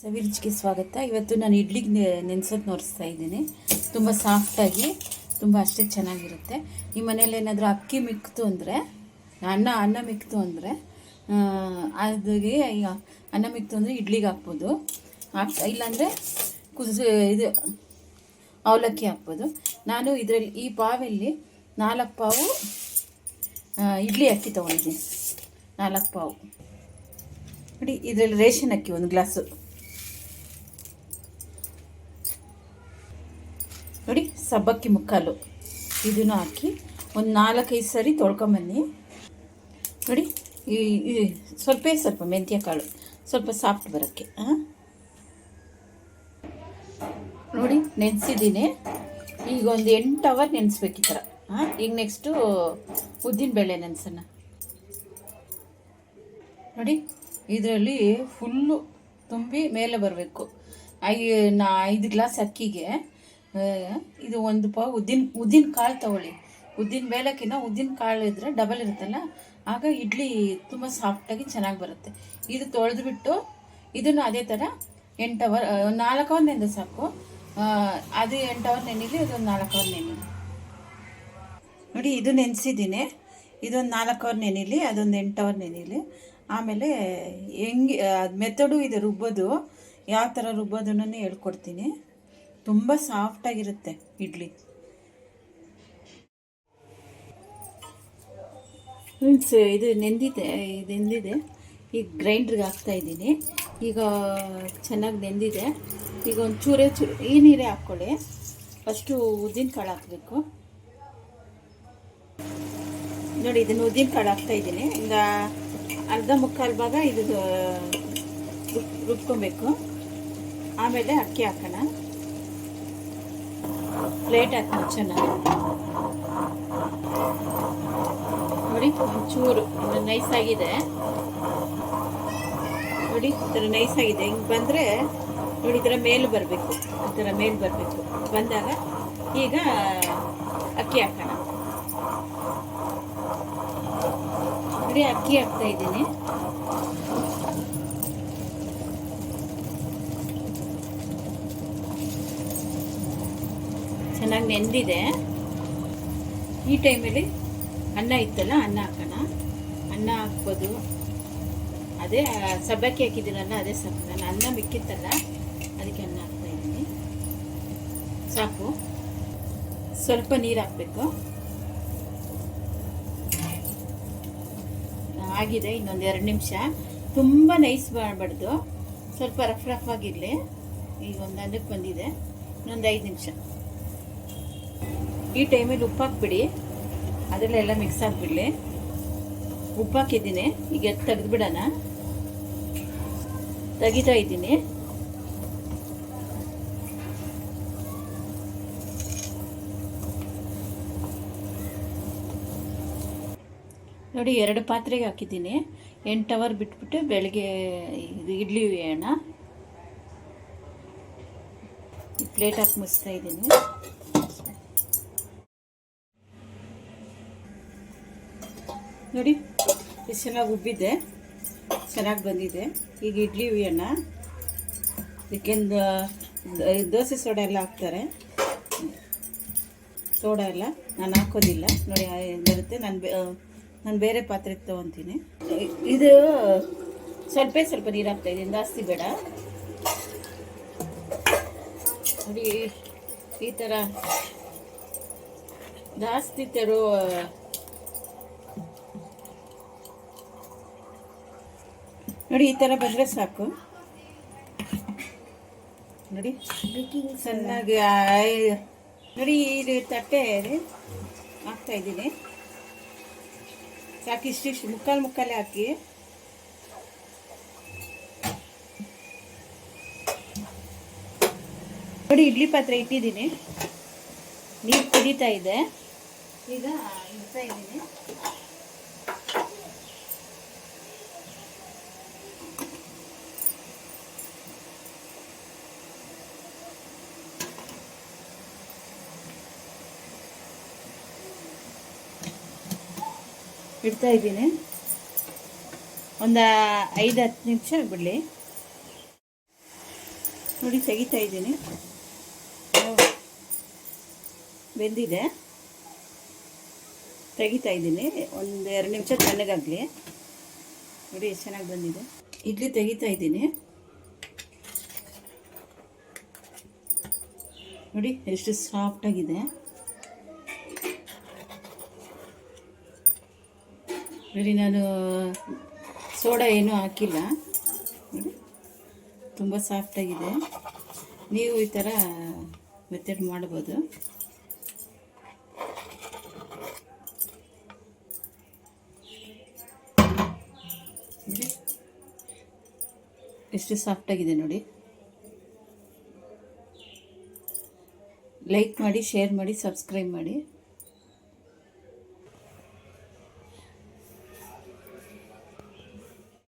ಸವಿರುಚಿಗೆ ಸ್ವಾಗತ. ಇವತ್ತು ನಾನು ಇಡ್ಲಿಗೆ ನೆನೆಸೋದು ತೋರಿಸ್ತಾ ಇದ್ದೀನಿ. ತುಂಬ ಸಾಫ್ಟಾಗಿ ತುಂಬ ಅಷ್ಟೇ ಚೆನ್ನಾಗಿರುತ್ತೆ. ಈ ಮನೇಲಿ ಏನಾದರೂ ಅಕ್ಕಿ ಮಿಕ್ತು ಅಂದರೆ ಅನ್ನ ಮಿಕ್ತು ಅಂದರೆ ಅದಿಗೆ ಈಗ ಅನ್ನ ಮಿಕ್ತು ಅಂದರೆ ಇಡ್ಲಿಗೆ ಹಾಕ್ಬೋದು. ಇಲ್ಲಾಂದರೆ ಇದು ಅವಲಕ್ಕಿ ಹಾಕ್ಬೋದು. ನಾನು ಇದರಲ್ಲಿ ಈ ಪಾವಲ್ಲಿ 4 ಪಾವು ಇಡ್ಲಿ ಅಕ್ಕಿ ತೊಗೊಂಡಿದ್ದೀನಿ. 4 ಪಾವು ನೋಡಿ. ಇದರಲ್ಲಿ ರೇಷನ್ ಅಕ್ಕಿ 1 ಗ್ಲಾಸು ನೋಡಿ. ಸಬ್ಬಕ್ಕಿ ಮುಕ್ಕಾಲು ಇದನ್ನು ಹಾಕಿ ಒಂದು 4-5 ಸರಿ ತೊಳ್ಕೊಂಬನ್ನಿ. ನೋಡಿ, ಈ ಸ್ವಲ್ಪ ಮೆಂತ್ಯ ಕಾಳು ಸ್ವಲ್ಪ ಸಾಫ್ಟ್ ಬರೋಕ್ಕೆ ನೋಡಿ ನೆನೆಸಿದ್ದೀನಿ. ಈಗ ಒಂದು 8 ಅವರ್ ನೆನೆಸ್ಬೇಕು ಈ ಥರ. ಈಗ ನೆಕ್ಸ್ಟು ಉದ್ದಿನಬೇಳೆ ನೆನೆಸೋಣ. ನೋಡಿ, ಇದರಲ್ಲಿ ಫುಲ್ಲು ತುಂಬಿ ಮೇಲೆ ಬರಬೇಕು. 5 ಗ್ಲಾಸ್ ಅಕ್ಕಿಗೆ ಇದು 1 ಪಾವು ಉದ್ದಿನ ಕಾಳು ತಗೊಳ್ಳಿ. ಉದ್ದಿನ ಬೇಳೆಕ್ಕಿಂತ ಉದ್ದಿನ ಕಾಳು ಇದ್ದರೆ ಡಬಲ್ ಇರುತ್ತಲ್ಲ, ಆಗ ಇಡ್ಲಿ ತುಂಬ ಸಾಫ್ಟಾಗಿ ಚೆನ್ನಾಗಿ ಬರುತ್ತೆ. ಇದು ತೊಳೆದ್ಬಿಟ್ಟು ಇದನ್ನು ಅದೇ ಥರ 8 ಅವರ್ 4 ಅವರ್ ನೆನೆದು ಸಾಕು. ಅದು 8 ಅವರ್ ನೆನೆಲಿ, ಇದೊಂದು 4 ಅವರ್ ನೆನೆಲಿ. ನೋಡಿ, ಇದು ನೆನೆಸಿದ್ದೀನಿ. ಇದೊಂದು 4 ಅವರ್ ನೆನೆಲಿ, ಅದೊಂದು 8 ಅವರ್ ನೆನೆಲಿ. ಆಮೇಲೆ ಹೆಂಗೆ ಮೆಥಡು ಇದೆ ರುಬ್ಬೋದು, ಯಾವ ಥರ ರುಬ್ಬೋದನ್ನು ಹೇಳ್ಕೊಡ್ತೀನಿ. ತುಂಬ ಸಾಫ್ಟಾಗಿರುತ್ತೆ ಇಡ್ಲಿ. ಇದು ನೆಂದಿದೆ. ಈಗ ಗ್ರೈಂಡ್ರಿಗೆ ಹಾಕ್ತಾಯಿದ್ದೀನಿ. ಈಗ ಚೆನ್ನಾಗಿ ನೆಂದಿದೆ. ಈಗ ಒಂದು ಚೂರೇ ಈ ನೀರೇ ಹಾಕ್ಕೊಳ್ಳಿ. ಫಸ್ಟು ಉದ್ದಿನ ಕಾಳು ಹಾಕಬೇಕು. ನೋಡಿ, ಇದನ್ನು ಉದ್ದಿನ ಕಾಳು ಹಾಕ್ತಾಯಿದ್ದೀನಿ. ಈಗ ಅರ್ಧ ಮುಕ್ಕಾಲು ಭಾಗ ಇದು ರುಬ್ಕೊಬೇಕು. ಆಮೇಲೆ ಅಕ್ಕಿ ಹಾಕೋಣ. ಪ್ಲೇಟ್ ಹಾಕಿ ಮುಚ್ಚೋಣ. ನೋಡಿ, ಒಂಚೂರು ನೈಸಾಗಿದೆ. ನೋಡಿ, ಈ ಥರ ನೈಸಾಗಿದೆ. ಹಿಂಗೆ ಬಂದರೆ ನೋಡಿ, ಈ ಥರ ಮೇಲೆ ಬರಬೇಕು. ಈ ಥರ ಮೇಲೆ ಬರಬೇಕು. ಬಂದಾಗ ಈಗ ಅಕ್ಕಿ ಹಾಕೋಣ. ನೋಡಿ, ಅಕ್ಕಿ ಹಾಕ್ತಾ ಇದ್ದೀನಿ. ಚೆನ್ನಾಗಿ ನೆಂದಿದೆ. ಈ ಟೈಮಲ್ಲಿ ಅನ್ನ ಇತ್ತಲ್ಲ, ಅನ್ನ ಹಾಕೋಣ. ಅನ್ನ ಹಾಕ್ಬೋದು. ಅದೇ ಸಬ್ಬಕ್ಕಿ ಹಾಕಿದ್ದೀನಲ್ಲ, ಅದೇ ಸಾಕು. ನಾನು ಅನ್ನ ಮಿಕ್ಕಿತ್ತಲ್ಲ, ಅದಕ್ಕೆ ಅನ್ನ ಹಾಕ್ತಾಯಿದ್ದೀನಿ. ಸಾಕು. ಸ್ವಲ್ಪ ನೀರು ಹಾಕಬೇಕು. ಆಗಿದೆ. ಇನ್ನೊಂದು 2 ನಿಮಿಷ. ತುಂಬ ನೈಸ್ ಮಾಡಬಾರ್ದು, ಸ್ವಲ್ಪ ರಫ್ ಆಗಿರಲಿ. ಈಗ ಒಂದು ಅನ್ನಕ್ಕೆ ಬಂದಿದೆ. ಇನ್ನೊಂದು 5 ನಿಮಿಷ. ಈ ಟೈಮಲ್ಲಿ ಉಪ್ಪು ಹಾಕ್ಬಿಡಿ. ಅದರಲ್ಲೆಲ್ಲ ಮಿಕ್ಸ್ ಆಗಿಬಿಡಲಿ. ಉಪ್ಪು ಹಾಕಿದ್ದೀನಿ. ಈಗ ತೆಗೆದುಬಿಡೋಣ. ತೆಗಿತಾ ಇದ್ದೀನಿ. ನೋಡಿ, 2 ಪಾತ್ರೆಗೆ ಹಾಕಿದ್ದೀನಿ. 8 ಅವರ್ ಬಿಟ್ಬಿಟ್ಟು ಬೆಳಗ್ಗೆ ಇದು ಇಡ್ಲಿ ಬೇಯೋಣ. ಪ್ಲೇಟ್ ಹಾಕಿ ಮುಚ್ತಾ ಇದ್ದೀನಿ. ನೋಡಿ, ಎಷ್ಟು ಚೆನ್ನಾಗಿ ಉಬ್ಬಿದೆ, ಚೆನ್ನಾಗಿ ಬಂದಿದೆ. ಈಗ ಇಡ್ಲಿ ಬೇಯೋಣ. ಇದಕ್ಕೆಂದು ದೋಸೆ ಸೋಡಾ ಎಲ್ಲ ಹಾಕ್ತಾರೆ. ಸೋಡಾ ಎಲ್ಲ ನಾನು ಹಾಕೋದಿಲ್ಲ. ನೋಡಿ, ಬರುತ್ತೆ. ನಾನು ಬೇರೆ ಪಾತ್ರೆಗೆ ತೊಗೊತೀನಿ. ಇದು ಸ್ವಲ್ಪ ನೀರು ಹಾಕ್ತಾಯಿದ್ದೀನಿ, ಜಾಸ್ತಿ ಬೇಡ. ನೋಡಿ, ಈ ಥರ ಜಾಸ್ತಿ ನೋಡಿ, ಈ ಥರ ಬಂದರೆ ಸಾಕು. ನೋಡಿ, ಚೆನ್ನಾಗಿ ನೋಡಿ, ಇದು ತಟ್ಟೆ ಹಾಕ್ತಾಯಿದ್ದೀನಿ. ಸಾಕು. ಇಷ್ಟಿಷ್ಟು ಮುಕ್ಕಾಲೇ ಹಾಕಿ. ನೋಡಿ, ಇಡ್ಲಿ ಪಾತ್ರೆ ಇಟ್ಟಿದ್ದೀನಿ. ನೀರು ಕುದೀತಾ ಇದೆ. ಈಗ ಇಡ್ತಾ ಇದ್ದೀನಿ. ಇಡ್ತಾ ಇದ್ದೀನಿ. ಒಂದು 5-10 ನಿಮಿಷ ಬಿಡಲಿ. ನೋಡಿ ತೆಗಿತಾ ಇದ್ದೀನಿ. ಬೆಂದಿದೆ, ತೆಗಿತಾ ಇದ್ದೀನಿ. ಒಂದು 2 ನಿಮಿಷ ತಣ್ಣಗಾಗಲಿ. ನೋಡಿ ಎಷ್ಟು ಚೆನ್ನಾಗಿ ಬಂದಿದೆ. ಇಡ್ಲಿ ತೆಗಿತಾ ಇದ್ದೀನಿ. ನೋಡಿ ಎಷ್ಟು ಸಾಫ್ಟಾಗಿದೆ. ನೋಡಿ ನಾನು ಸೋಡಾ ಏನೂ ಹಾಕಿಲ್ಲ. ನೋಡಿ ತುಂಬ ಸಾಫ್ಟಾಗಿದೆ. ನೀವು ಈ ಥರ ಮೆಥಡ್ ಮಾಡ್ಬೋದು. ಎಷ್ಟು ಸಾಫ್ಟಾಗಿದೆ ನೋಡಿ. ಲೈಕ್ ಮಾಡಿ, ಶೇರ್ ಮಾಡಿ, ಸಬ್ಸ್ಕ್ರೈಬ್ ಮಾಡಿ.